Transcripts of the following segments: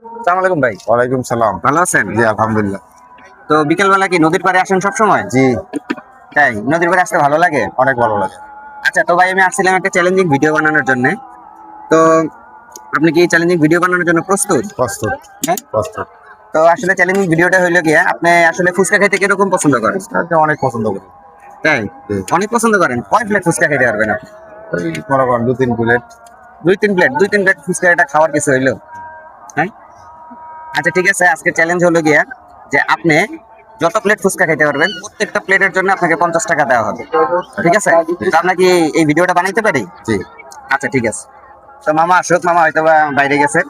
আসসালামু আলাইকুম ভাই। ওয়ালাইকুম সালাম। ভালো আছেন? জি আলহামদুলিল্লাহ। তো বিকেলবেলা কি নদীর পাড়ে আসেন সব সময়? জি তাই নদীর পাড়ে আসতে ভালো লাগে? অনেক ভালো লাগে। আচ্ছা, তো ভাই আমি আসছিলাম একটা চ্যালেঞ্জিং ভিডিও বানানোর জন্য। তো আপনি কি চ্যালেঞ্জিং ভিডিও বানানোর জন্য প্রস্তুত? প্রস্তুত হ্যাঁ। প্রস্তুত। তো আসলে চ্যালেঞ্জিং ভিডিওটা হইলো গিয়ে, আপনি আসলে ফুচকা খেতে কিরকম পছন্দ করেন? ফুচকাকে অনেক পছন্দ করি। তাই জি। অনেক পছন্দ করেন? কয় প্লেট ফুচকা খেতে পারবেন আপনি? ওই মনে করেন 2-3 প্লেট। দুই তিন প্লেট ফুচকা এটা খাওয়ার কিছু হইলো? হ্যাঁ। আচ্ছা ঠিক আছে, আজকে চ্যালেঞ্জ হলো গিয়া যে আপনি যত প্লেট ফুচকা খেতে পারবেন প্রত্যেকটা প্লেটের জন্য আপনাকে 50 টাকা দেওয়া হবে। ঠিক আছে? তো আমরা কি এই ভিডিওটা বানাইতে পারি? জি। আচ্ছা ঠিক আছে। তো মামা আসুক, মামা হয়তো বা বাইরে গেছে।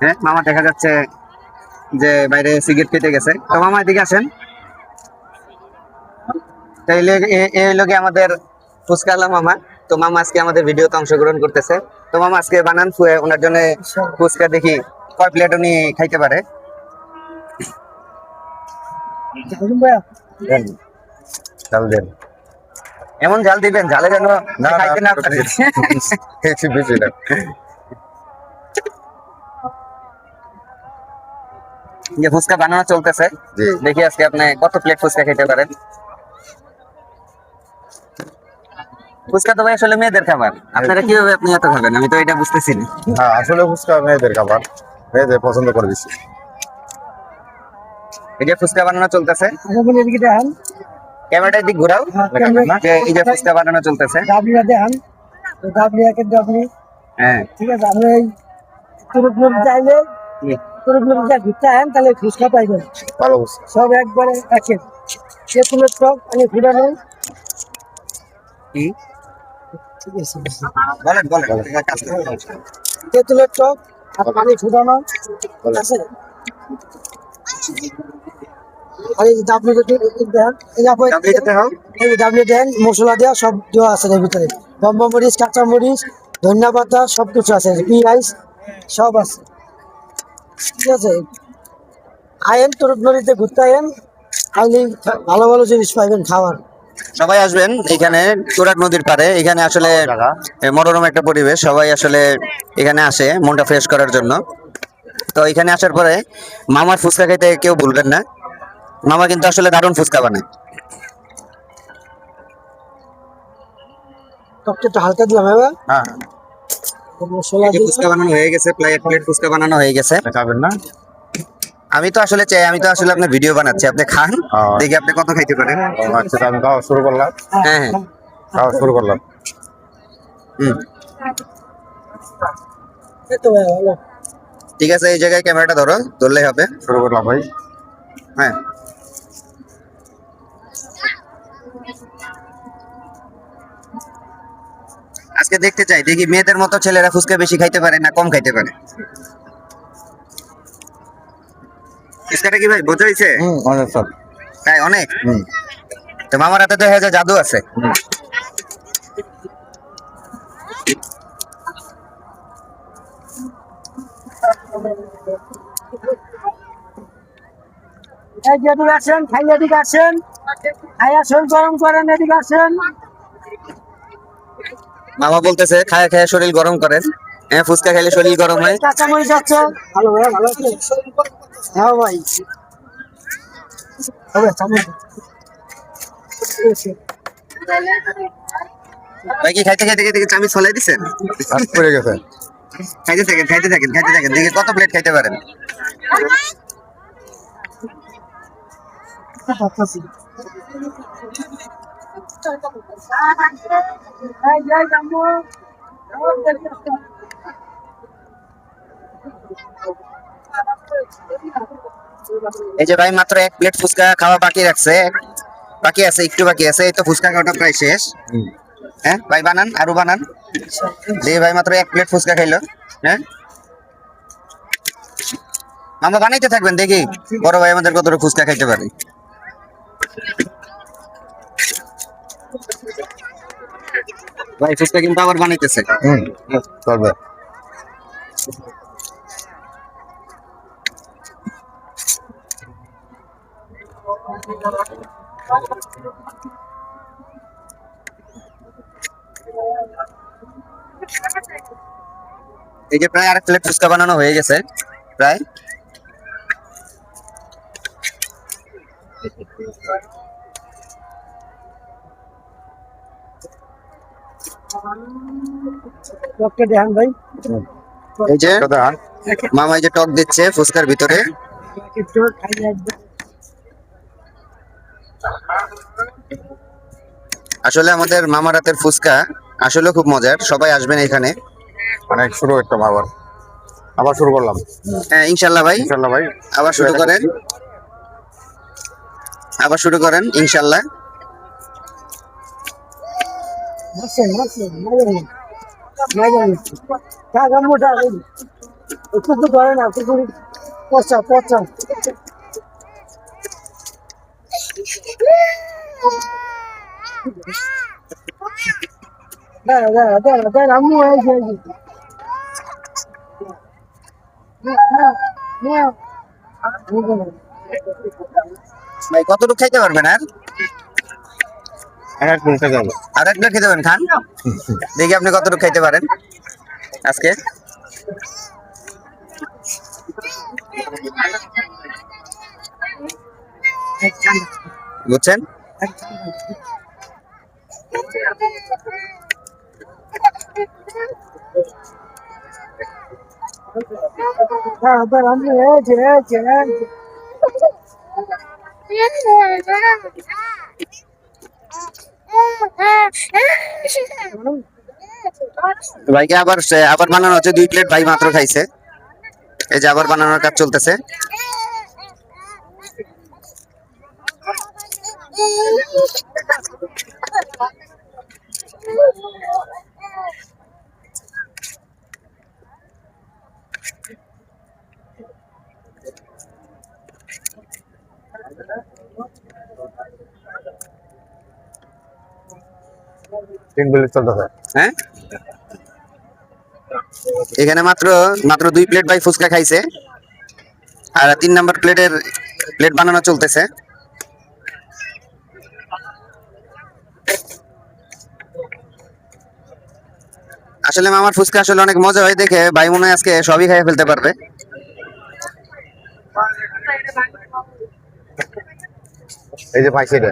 হ্যাঁ, মামা দেখা যাচ্ছে যে বাইরে সিগারেট খেতে গেছে। তো মামা এদিকে আসেন। তাইলে এই হইলো গিয়ে আমাদের ফুচকা আলা মামা। তো মামা আজকে আমাদের ভিডিওতে অংশগ্রহণ করতেছে। তো মামা আজকে বানান ফুয়ে ওনার জন্য ফুচকা, দেখি কয় প্লেট উনি খাইতে পারে। দেন, চাল দেন। এমন জাল দিবেন, জালে যেন না খাইতে না পারে। একটু বেশি দেন। যে ফুচকা বানানো চলতেছে, জি। দেখি আজকে আপনি কত প্লেট ফুচকা খেতে পারেন। ফুচকা তো ভাই আসলে মেয়েদের খাবার, আপনারা কিভাবে আপনি এত খাবেন আমি তো এটা বুঝতেছি না। হ্যাঁ আসলে ফুচকা মেয়েদের খাবার, মেয়েদের পছন্দ করে বেশি। এই যে ফুচকা বানানো চলতেছে, ক্যামেরাটার দিক ঘোরাও। যে এই যে ফুচকা বানানো চলতেছে। হ্যাঁ। ঠিক আছে, আপনি এই তুরুপ চাইলে তুরুপ যা ঘুরতে আহেন তাহলে ফুচকা পাইবেন ভালো ফুচকা। সব একবারে একের তেঁতুলের টক আমি ফুটানো। কি ঠিক আছে, বলেন বলেন কাজ করুন। তেঁতুলের টক আর পানি ফুটানো। ঠিক আছে, আর এই যে ডাবলি দেন, এই যে আপনি আপনি যেতে হোক। এই যে ডাবলি দেন, মশলা দেওয়া সব দেওয়া আছে এর ভিতরে, লম্বা মরিচ, কাঁচা মরিচ, ধনিয়া পাতা সব কিছু আছে, পেঁয়াজ সব আছে। ঠিক আছে, আয়েন তুরুপ নদীতে ঘুরতে আয়েন, আইলে ভালো ভালো জিনিস পাইবেন খাওয়ার। সবাই আসবেন এখানে তুরাগ নদীর পাড়ে। এখানে আসলে জায়গা। মনোরম একটা পরিবেশ, সবাই আসলে এখানে আসে মনটা ফ্রেশ করার জন্য। তো এখানে আসার পরে মামার ফুচকা খেতে কেউ ভুলবেন না। মামা কিন্তু আসলে দারুণ ফুচকা বানায়। টকটা একটু হালকা দিলাম এবার, হ্যাঁ মশলা এই যে দিয়ে। ফুচকা বানানো হয়ে গেছে, প্রায় 1 প্লেট ফুচকা বানানো হয়ে গেছে। খাবেন না? আমি তো আসলে চাই, আমি তো আসলে আপনার ভিডিও বানাচ্ছি, আপনি খান, দেখি আপনি কত খাইতে পারেন। আচ্ছা তো আমি খাওয়া শুরু করলাম। হ্যাঁ হ্যাঁ। খাওয়া শুরু করলাম। হুম, এই তো ভাই ভালো। ঠিক আছে, এই জায়গায় ক্যামেরাটা ধরো, ধরলেই হবে। শুরু করলাম ভাই। হ্যাঁ। আজকে দেখতে চাই, দেখি মেয়েদের মতো ছেলেরা ফুচকা বেশি খাইতে পারে না কম খাইতে পারে। ফুচকাটা কি ভাই বোঝা হয়েছে? অনেক সব। তাই অনেক। হুম। তো মামার হাতে তো হয়ে যায় জাদু আছে। এই যে এদিকে আসেন, খাইলে এদিকে আসেন, খাইয়া শরীর গরম করেন, এদিকে আসেন। মামা বলতেছে খায়া খায়া শরীর গরম করেন। হ্যাঁ, ফুচকা খাইলে শরীর গরম হয়। কাঁচা মরিচ আছে, ভালো ভাই ভালো আছে। হ্যাঁ ভাই, হবে চামচ। ভাই কি খাইতে খাইতে খাইতে চামিচ ফলাই দিচ্ছেন? আর পড়ে গেছে। খাইতে থাকেন খাইতে থাকেন খাইতে থাকেন, দেখি কত প্লেট খাইতে পারেন। এই যে ভাই মাত্র 1 প্লেট ফুচকা খাওয়া বাকি রাখছে, বাকি আছে, একটু বাকি আছে। এই তো ফুচকা খাওয়াটা প্রায় শেষ। হ্যাঁ ভাই বানান, আরো বানান। যে ভাই মাত্র 1 প্লেট ফুচকা খাইলো। হ্যাঁ, মামা বানাইতে থাকবেন, দেখি বড় ভাই আমাদের কতটা ফুচকা খাইতে পারে। ভাই ফুচকা কিন্তু আবার বানাইতেছে। চলবে। এই যে প্রায় 1 প্লেট ফুচকা বানানো হয়ে গেছে। প্রায় ওকে দেখান ভাই। এই যে দেখান। মামা এই যে টক দিচ্ছে ফুচকার ভিতরে। একটু খাই একদম। আসলে আমাদের মামার হাতের ফুচকা আসলে খুব মজার, সবাই আসবেন এখানে। অনেক শুরু করতাম আবার শুরু করলাম হ্যাঁ ইনশাল্লাহ ভাই, ইনশাল্লাহ ভাই। আবার শুরু করেন, আবার শুরু করেন ইনশাল্লাহ। মাসেন মাসেন মাসেন মাসেন টাকা মোটা একটু তো ধরে না, একটু পচা পচা। দাঁড়া দাঁড়া দাঁড়া দাঁড়া, আম্মু এই যে ভাই কতটুকু খাইতে পারবেন আর? এক মিনিট যাবো। আর এক প্লেট খেতে পারেন, খান দেখি আপনি কতটুকু খাইতে পারেন আজকে। বুঝছেন? দাঁড়া দাঁড়া, আম্মু এই যে এই যে এই যে। ভাইকে আবার বানানো হচ্ছে, 2 প্লেট ভাই মাত্র খাইছে। এই যে আবার বানানোর কাজ চলতেছে। তিন প্লেট চলতেছে। হ্যাঁ এখানে মাত্র মাত্র 2 প্লেট ভাই ফুচকা খাইছে, আর 3 নাম্বার প্লেট বানানো চলতেছে। আসলে মামার ফুচকা আসলে অনেক মজা হয় দেখে ভাই মনে হয় আজকে সবই খাইয়ে ফেলতে পারবে। এই যে ভাই সেটা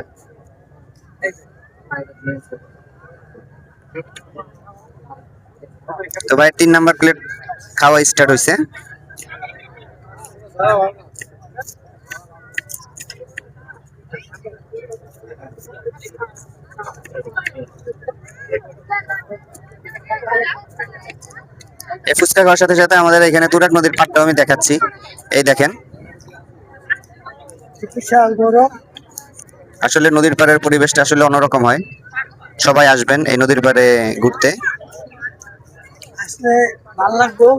তো ভাই 3 নাম্বার প্লেট খাওয়া স্টার্ট হয়েছে। এই ফুচকা খাওয়ার সাথে সাথে আমাদের এখানে তুরাগ নদীর পাড়টাও আমি দেখাচ্ছি। এই দেখেন, বিশাল বড়। আসলে নদীর পাড়ের পরিবেশটা আসলে অন্যরকম হয়। সবাই আসবেন এই নদীর পাড়ে ঘুরতে। আসলে ভাল লাগবো,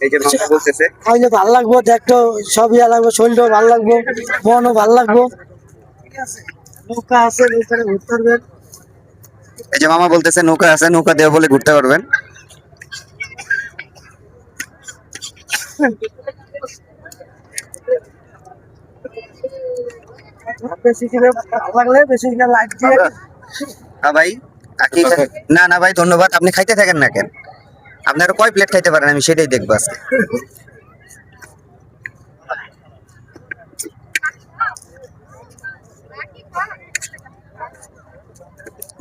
এই যে মামা বলতেছে খাইলে ভাল লাগবো, দেখতে সব ইয়া লাগবো, শরীরটাও ভাল লাগবো, মনও ভাল লাগবো। ঠিক আছে, নৌকা আছে, নৌকায় ঘুরতে পারবেন। এই যে মামা বলতেছে নৌকা আছে, নৌকা দিয়ে বলে ঘুরতে পারবেন। বেশি কিনে ভালো লাগলে বেশি কিনে লাইক দিয়ে। হ্যাঁ ভাই, আর কি না না ভাই ধন্যবাদ, আপনি খাইতে থাকেন না কেন, আপনারা কয় প্লেট খাইতে পারেন আমি সেটাই দেখবো আজকে।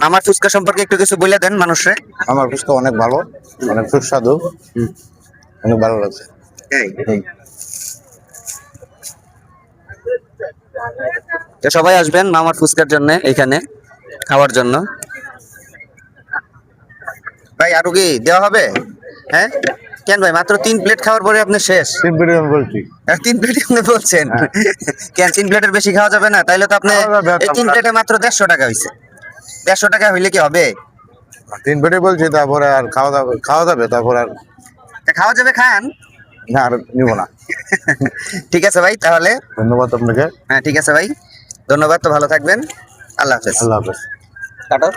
মামার ফুচকা সম্পর্কে একটু কিছু বলে দেন মানুষরে। আমার ফুচকা অনেক ভালো, অনেক সুস্বাদু, অনেক ভালো লাগছে। তো সবাই আসবেন মামার ফুচকার জন্য এখানে খাওয়ার জন্য। ভাই আরো কি দেওয়া হবে? হ্যাঁ কেন ভাই, মাত্র 3 প্লেট খাওয়ার পরে আপনি শেষ? তিন প্লেট আমি বলছি। 3 প্লেট আপনি বলছেন? কেন 3 প্লেটের বেশি খাওয়া যাবে না? তাইলে তো আপনি এই 3 প্লেটে মাত্র 150 টাকা হয়েছে। 150 টাকা হইলে কি হবে? তিন প্লেটে বলছি, তারপরে আর খাওয়া যাবে তারপর আর তা খাওয়া যাবে, খান। না, আর নিব না। ঠিক আছে ভাই, তাহলে ধন্যবাদ আপনাকে। হ্যাঁ ঠিক আছে ভাই, ধন্যবাদ। তো ভালো থাকবেন, আল্লাহ হাফেজ। আল্লাহ হাফেজ। কাটো।